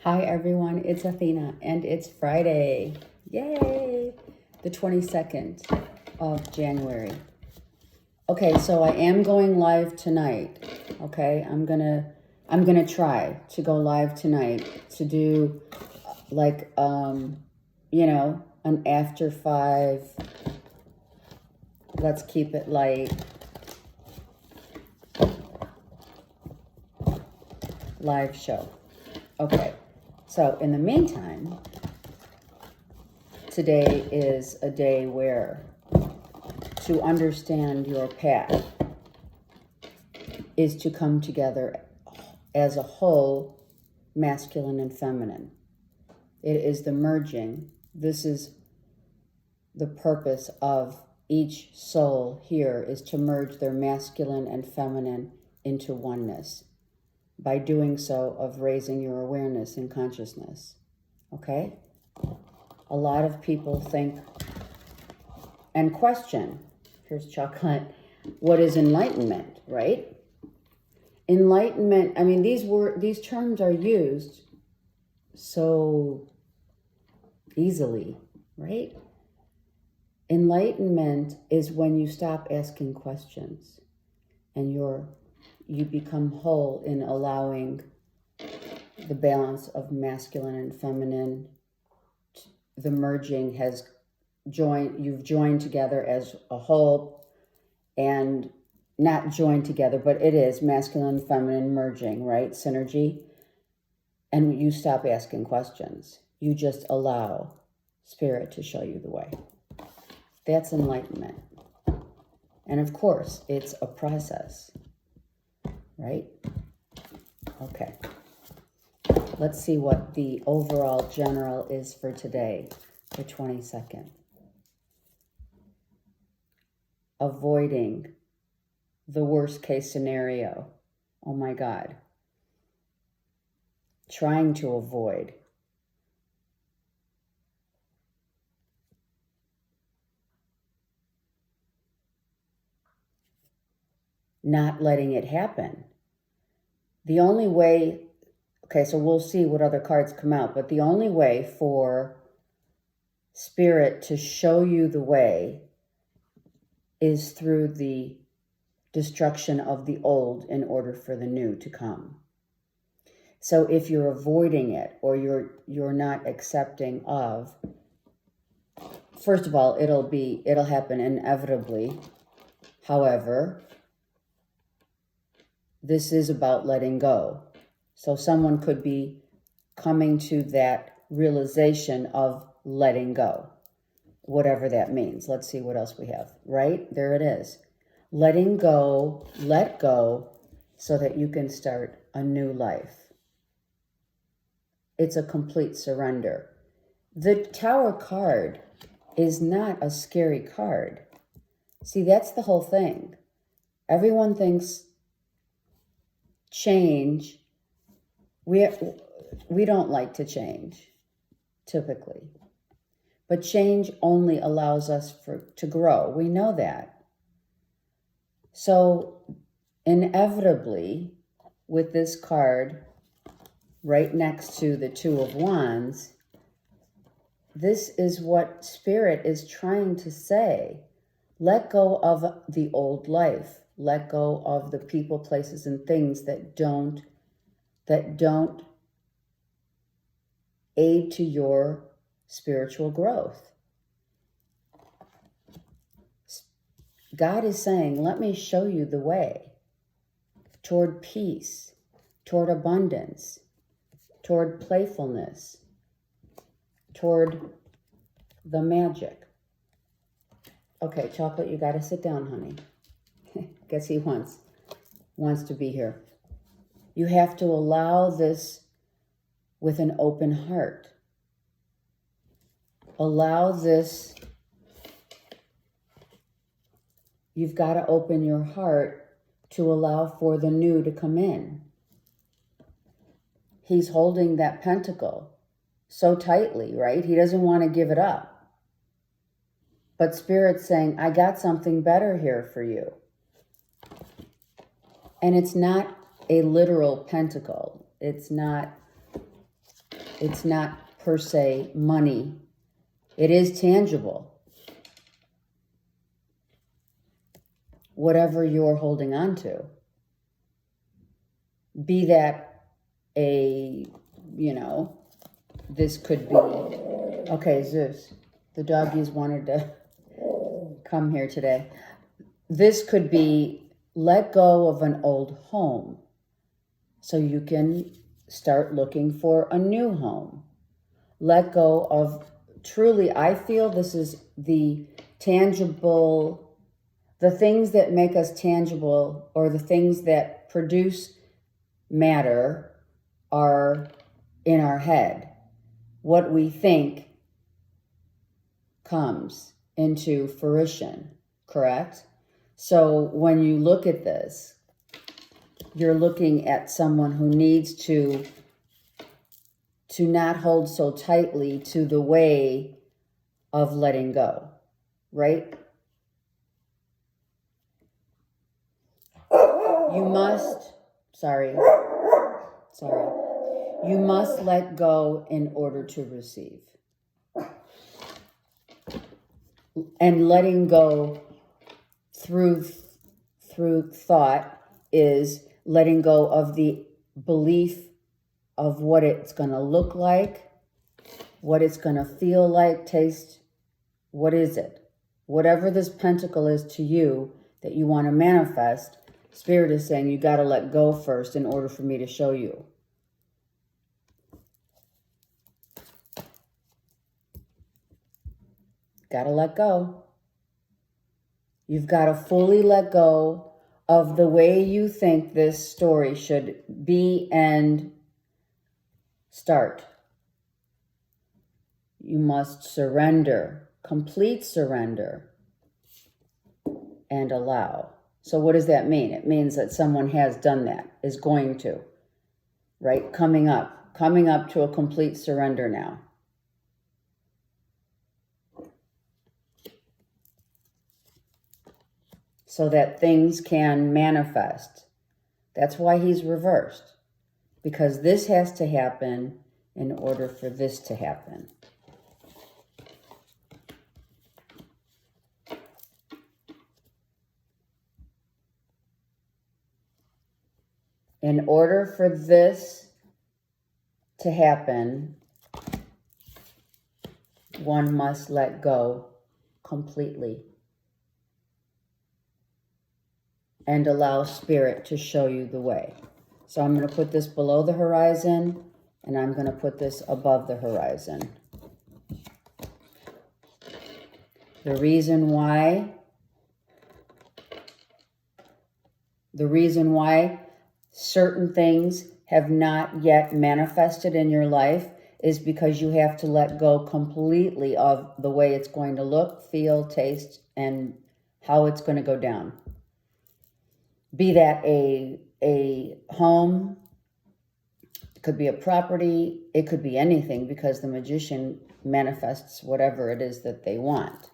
Hi everyone, it's Athena and it's Friday. Yay! The 22nd of January. Okay, so I am going live tonight. Okay, I'm gonna try to go live tonight to do like an after 5. Let's keep it light. Live show. Okay. So in the meantime, today is a day where to understand your path is to come together as a whole, masculine and feminine. It is the merging. This is the purpose of each soul here, is to merge their masculine and feminine into oneness. By doing so, of raising your awareness and consciousness. Okay? A lot of people think and question, here's chocolate, what is enlightenment, right? Enlightenment, I mean, these terms are used so easily, right? Enlightenment is when you stop asking questions and you become whole in allowing the balance of masculine and feminine. The merging has you've joined together as a whole, and not joined together, but it is masculine and feminine merging, right? Synergy. And you stop asking questions. You just allow spirit to show you the way. That's enlightenment. And of course, it's a process. Right? Okay. Let's see what the overall general is for today, the 22nd. Avoiding the worst case scenario. Oh my God. Trying to avoid. Not letting it happen. The only way, okay, so we'll see what other cards come out, but the only way for spirit to show you the way is through the destruction of the old in order for the new to come. So if you're avoiding it or you're not accepting of, first of all, it'll happen inevitably. However, this is about letting go. So someone could be coming to that realization of letting go, whatever that means. Let's see what else we have. Right? There it is. Letting go, let go, so that you can start a new life. It's a complete surrender. The Tower card is not a scary card. See, that's the whole thing. Everyone thinks change, we don't like to change, typically. But change only allows us to grow. We know that. So inevitably, with this card right next to the Two of Wands, this is what Spirit is trying to say. Let go of the old life. Let go of the people, places, and things that don't aid to your spiritual growth. God is saying, let me show you the way toward peace, toward abundance, toward playfulness, toward the magic. Okay, Chocolate, you got to sit down, honey. Guess he wants to be here. You have to allow this with an open heart. Allow this. You've got to open your heart to allow for the new to come in. He's holding that pentacle so tightly, right? He doesn't want to give it up. But Spirit's saying, I got something better here for you. And it's not a literal pentacle. It's not It's not per se money. It is tangible. Whatever you're holding on to. Be that a, this could be, okay, Zeus, the doggies wanted to come here today. This could be let go of an old home so you can start looking for a new home. Let go of, truly, I feel this is the tangible, the things that make us tangible, or the things that produce matter, are in our head. What we think comes into fruition, correct? So when you look at this, you're looking at someone who needs to not hold so tightly to the way of letting go, right? You must, you must let go in order to receive. And letting go through thought is letting go of the belief of what it's going to look like, what it's going to feel like, taste. What is it? Whatever this pentacle is to you that you want to manifest, Spirit is saying you got to let go first in order for me to show you. Got to let go. You've got to fully let go of the way you think this story should be and start. You must surrender, complete surrender, and allow. So what does that mean? It means that someone has done that, is going to, right? Coming up to a complete surrender now. So that things can manifest. That's why he's reversed. Because this has to happen in order for this to happen. In order for this to happen, one must let go completely. And allow Spirit to show you the way. So I'm going to put this below the horizon, and I'm going to put this above the horizon. The reason why certain things have not yet manifested in your life is because you have to let go completely of the way it's going to look, feel, taste, and how it's going to go down. Be that a home, it could be a property, it could be anything, because the magician manifests whatever it is that they want.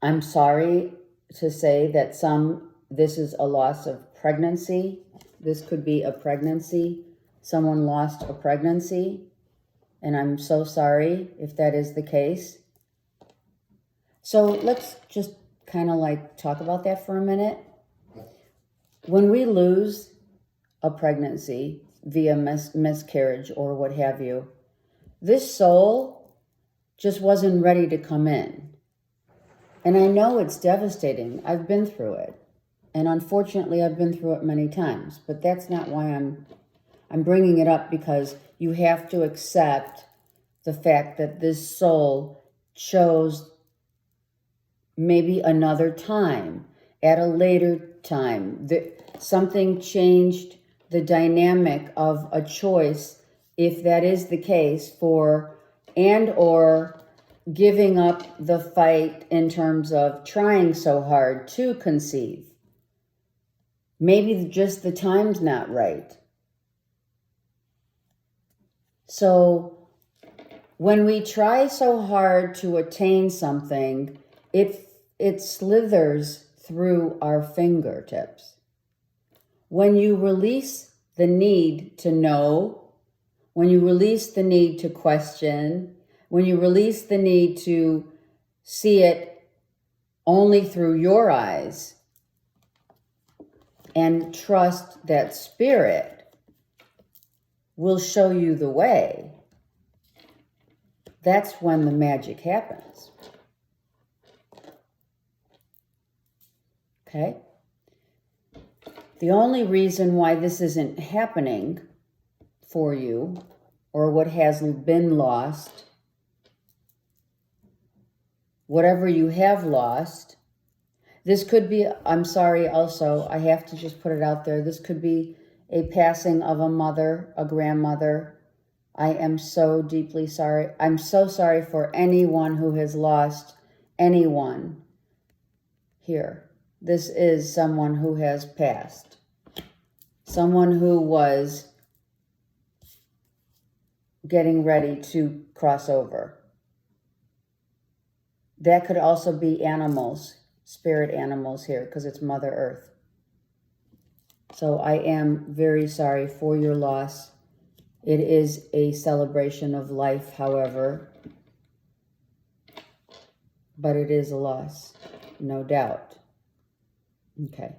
I'm sorry to say that this is a loss of pregnancy. This could be a pregnancy. Someone lost a pregnancy, and I'm so sorry if that is the case. So let's just kind of like talk about that for a minute. When we lose a pregnancy via miscarriage or what have you, this soul just wasn't ready to come in. And I know it's devastating. I've been through it. And unfortunately, I've been through it many times. But that's not why I'm bringing it up, because you have to accept the fact that this soul chose maybe another time, at a later time. Something changed the dynamic of a choice, if that is the case, or giving up the fight in terms of trying so hard to conceive. Maybe just the time's not right. So when we try so hard to attain something, it slithers through our fingertips. When you release the need to know, when you release the need to question, when you release the need to see it only through your eyes, and trust that spirit will show you the way, that's when the magic happens. Okay? The only reason why this isn't happening for you, or what has been lost, whatever you have lost, this could be, I'm sorry also, I have to just put it out there, this could be a passing of a mother, a grandmother. I am so deeply sorry. I'm so sorry for anyone who has lost anyone here. This is someone who has passed. Someone who was getting ready to cross over. That could also be animals, spirit animals here, because it's Mother Earth. So I am very sorry for your loss. It is a celebration of life, however, but it is a loss, no doubt. Okay.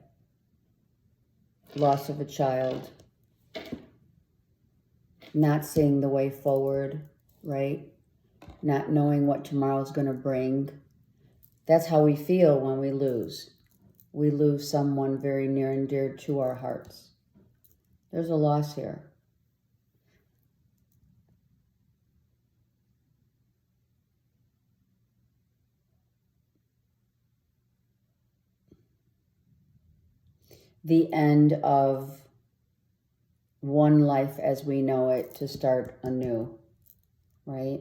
Loss of a child. Not seeing the way forward, right? Not knowing what tomorrow's going to bring. That's how we feel when we lose. We lose someone very near and dear to our hearts. There's a loss here. The end of one life as we know it to start anew, right?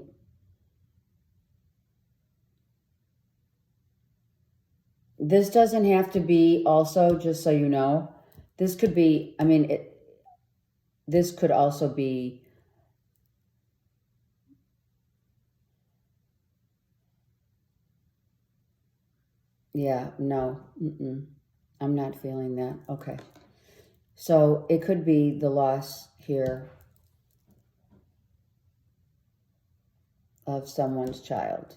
This doesn't have to be also, just so you know, this could be, I mean, this could also be yeah, no, I'm not feeling that. Okay. So it could be the loss here of someone's child.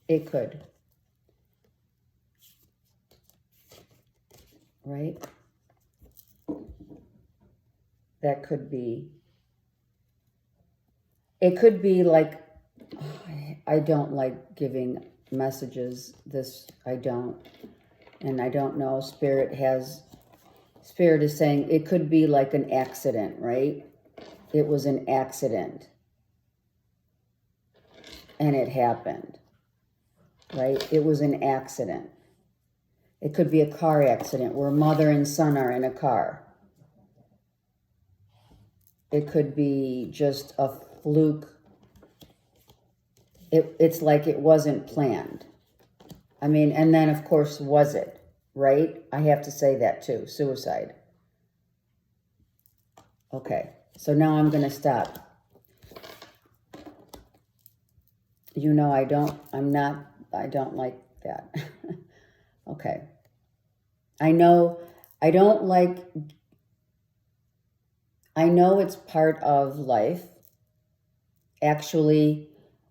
It could. Right? That could be. It could be like, I don't like giving messages. This, I don't. And I don't know, Spirit is saying it could be like an accident, right? It was an accident. And it happened, right? It was an accident. It could be a car accident where mother and son are in a car. It could be just a fluke. It's like it wasn't planned. I mean, and then of course, was it, right? I have to say that too, suicide. Okay, so now I'm going to stop. You know, I don't like that. Okay. I know it's part of life. Actually,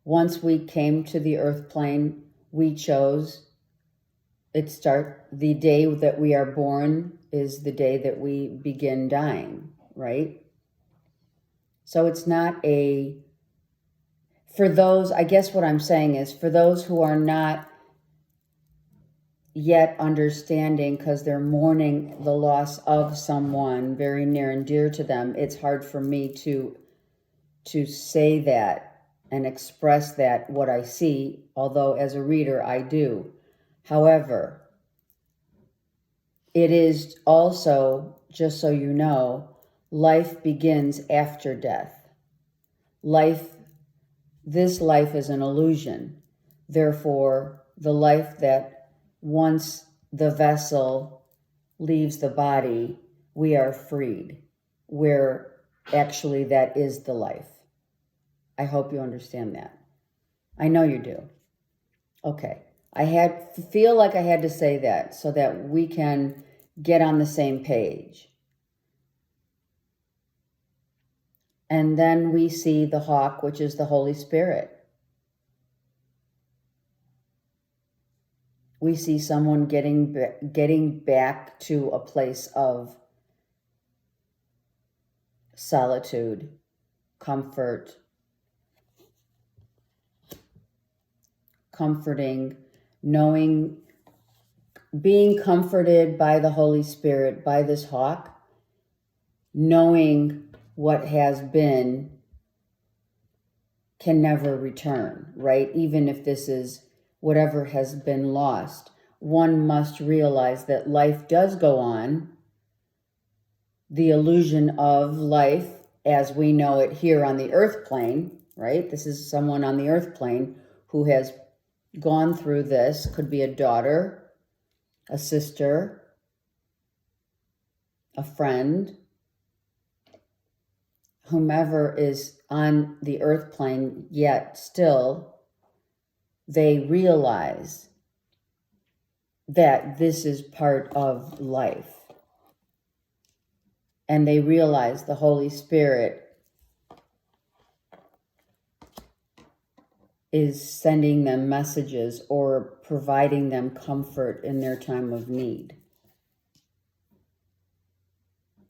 once we came to the earth plane, we chose the day that we are born is the day that we begin dying, right? So it's not for those, I guess what I'm saying is, for those who are not yet understanding because they're mourning the loss of someone very near and dear to them, it's hard for me to say that and express that, what I see, although as a reader I do. However, it is also, just so you know, life begins after death. This life is an illusion. Therefore, the life that once the vessel leaves the body, we are freed. Where actually that is the life. I hope you understand that. I know you do. Okay. feel like I had to say that so that we can get on the same page. And then we see the hawk, which is the Holy Spirit. We see someone getting back to a place of solitude, comfort, comforting, knowing, being comforted by the Holy Spirit, by this hawk, knowing what has been can never return, right? Even if this is whatever has been lost, one must realize that life does go on. The illusion of life as we know it here on the earth plane, right? This is someone on the earth plane who has gone through this. Could be a daughter, a sister, a friend, whomever is on the earth plane, yet still they realize that this is part of life. And they realize the Holy Spirit is sending them messages or providing them comfort in their time of need.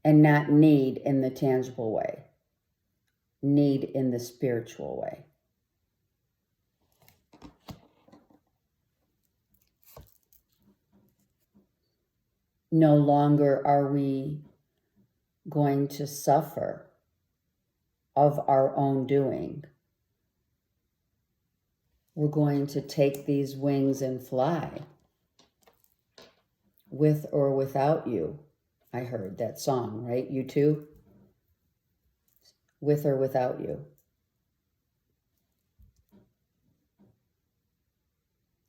And not need in the tangible way. Need in the spiritual way. No longer are we going to suffer of our own doing. We're going to take these wings and fly. With or without you. I heard that song, right? You too? With or without you.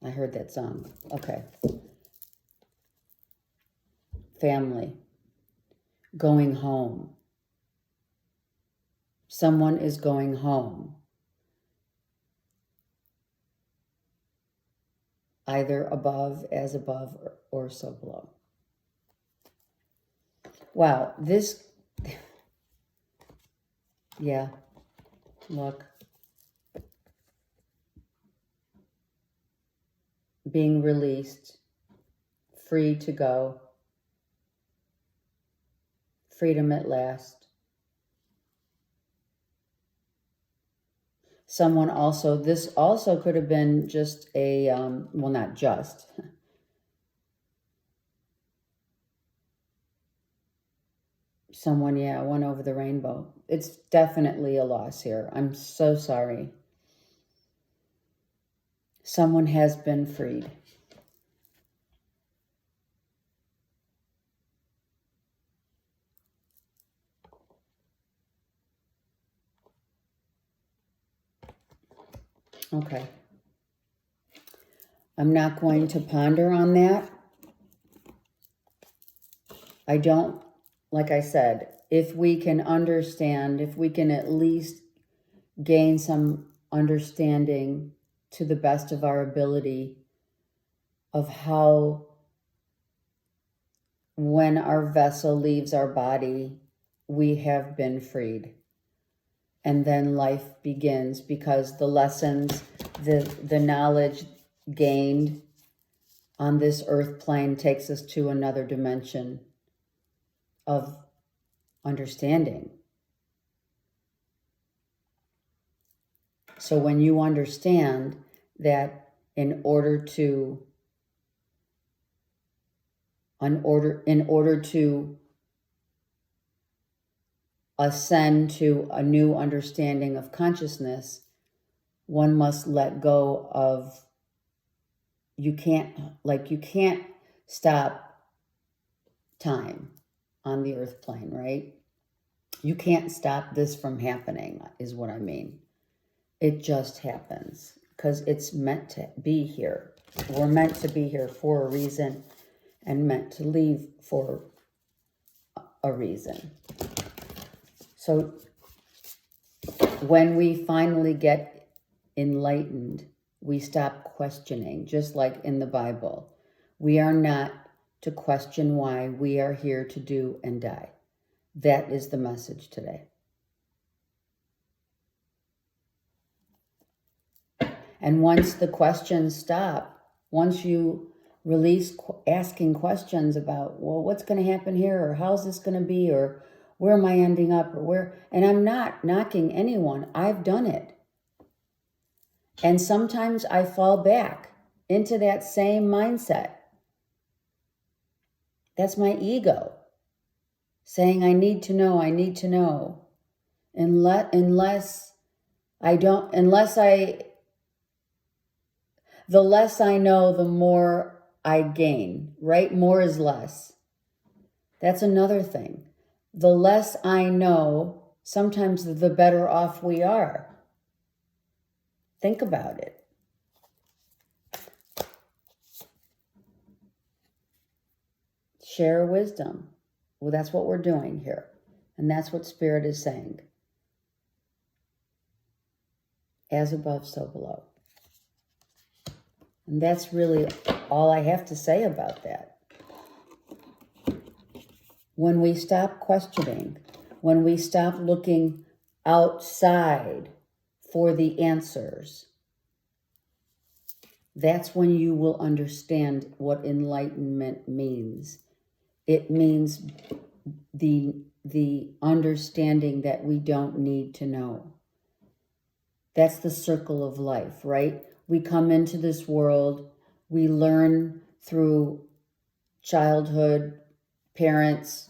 I heard that song. Okay. Family. Going home. Someone is going home. Either above, as above, or so below. Wow, this, yeah, look. Being released, free to go, freedom at last. Someone also, this also could have been just a, well, not just. Someone, yeah, went over the rainbow. It's definitely a loss here. I'm so sorry. Someone has been freed. Okay. I'm not going to ponder on that. I don't, like I said, if we can understand, if we can at least gain some understanding to the best of our ability of how when our vessel leaves our body, we have been freed. And then life begins because the lessons, the knowledge gained on this earth plane takes us to another dimension of understanding. So when you understand that in order to ascend to a new understanding of consciousness, one must let go of, you can't stop time on the earth plane, right? You can't stop this from happening, is what I mean. It just happens because it's meant to be here. We're meant to be here for a reason and meant to leave for a reason. So when we finally get enlightened we stop questioning, just like in the Bible. We are not to question why. We are here to do and die. That is the message today. And once the questions stop, once you release asking questions about, well, what's going to happen here, or how's this going to be, or where am I ending up, or where, and I'm not knocking anyone. I've done it. And sometimes I fall back into that same mindset. That's my ego saying, I need to know, I need to know. The less I know, the more I gain, right? More is less. That's another thing. The less I know, sometimes the better off we are. Think about it. Share wisdom. Well, that's what we're doing here. And that's what Spirit is saying. As above, so below. And that's really all I have to say about that. When we stop questioning, when we stop looking outside for the answers, that's when you will understand what enlightenment means. It means the understanding that we don't need to know. That's the circle of life, right? We come into this world, we learn through childhood, parents,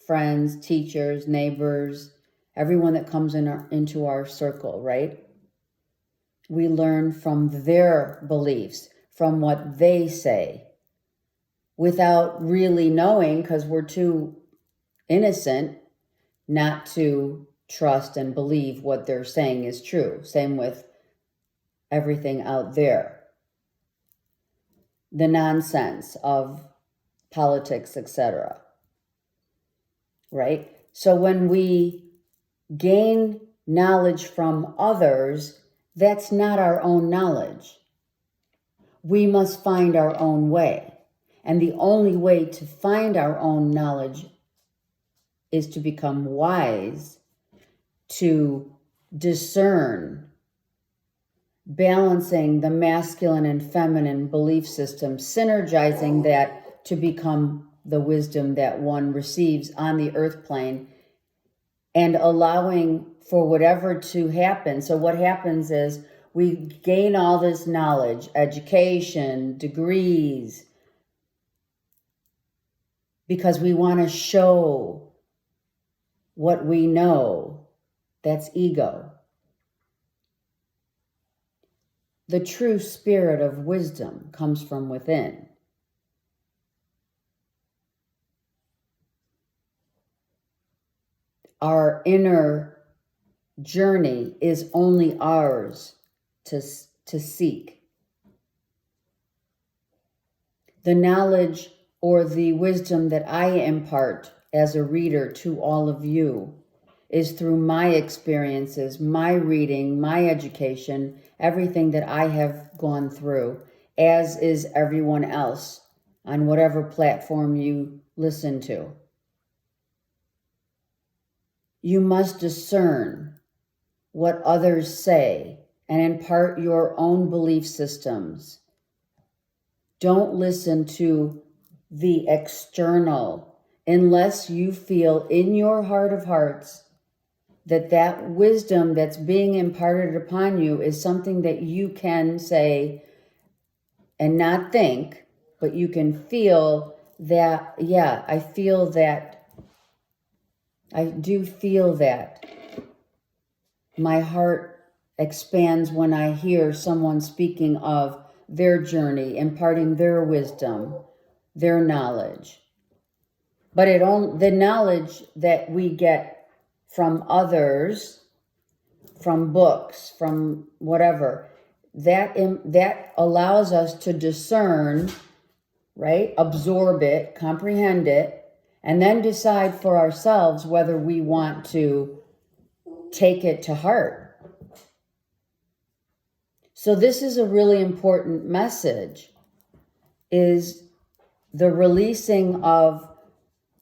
friends, teachers, neighbors, everyone that comes into our circle, right? We learn from their beliefs, from what they say, without really knowing, because we're too innocent not to trust and believe what they're saying is true. Same with everything out there. The nonsense of politics, etc. Right? So when we gain knowledge from others, that's not our own knowledge. We must find our own way. And the only way to find our own knowledge is to become wise, to discern, balancing the masculine and feminine belief system, synergizing that to become the wisdom that one receives on the earth plane, and allowing for whatever to happen. So what happens is we gain all this knowledge, education, degrees, because we want to show what we know. That's ego. The true spirit of wisdom comes from within. Our inner journey is only ours to seek. The knowledge or the wisdom that I impart as a reader to all of you is through my experiences, my reading, my education, everything that I have gone through, as is everyone else on whatever platform you listen to. You must discern what others say and impart your own belief systems. Don't listen to the external unless you feel in your heart of hearts that wisdom that's being imparted upon you is something that you can say and not think, but you can feel that, yeah, I feel that. I do feel that. My heart expands when I hear someone speaking of their journey, imparting their wisdom, their knowledge. But the knowledge that we get from others, from books, from whatever, that allows us to discern, right? Absorb it, comprehend it, and then decide for ourselves whether we want to take it to heart. So this is a really important message, is the releasing of,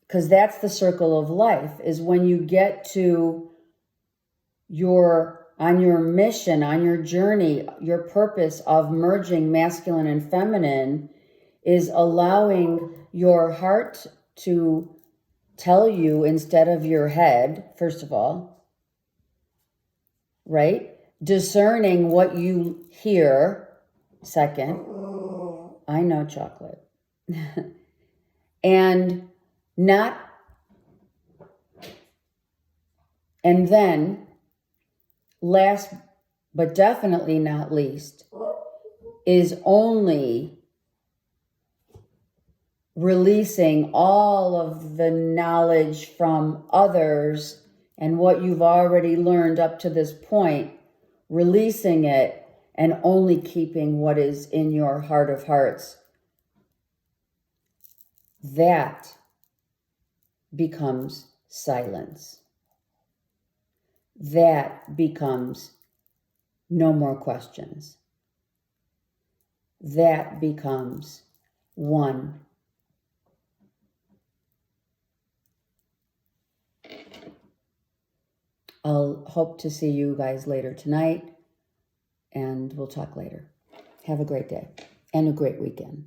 because that's the circle of life, is when you get to on your mission, on your journey, your purpose of merging masculine and feminine is allowing your heart to tell you instead of your head, first of all, right? Discerning what you hear, second. I know, chocolate. And then last but definitely not least is only releasing all of the knowledge from others and what you've already learned up to this point, releasing it and only keeping what is in your heart of hearts. That becomes silence. That becomes no more questions. That becomes one. I'll hope to see you guys later tonight, and we'll talk later. Have a great day and a great weekend.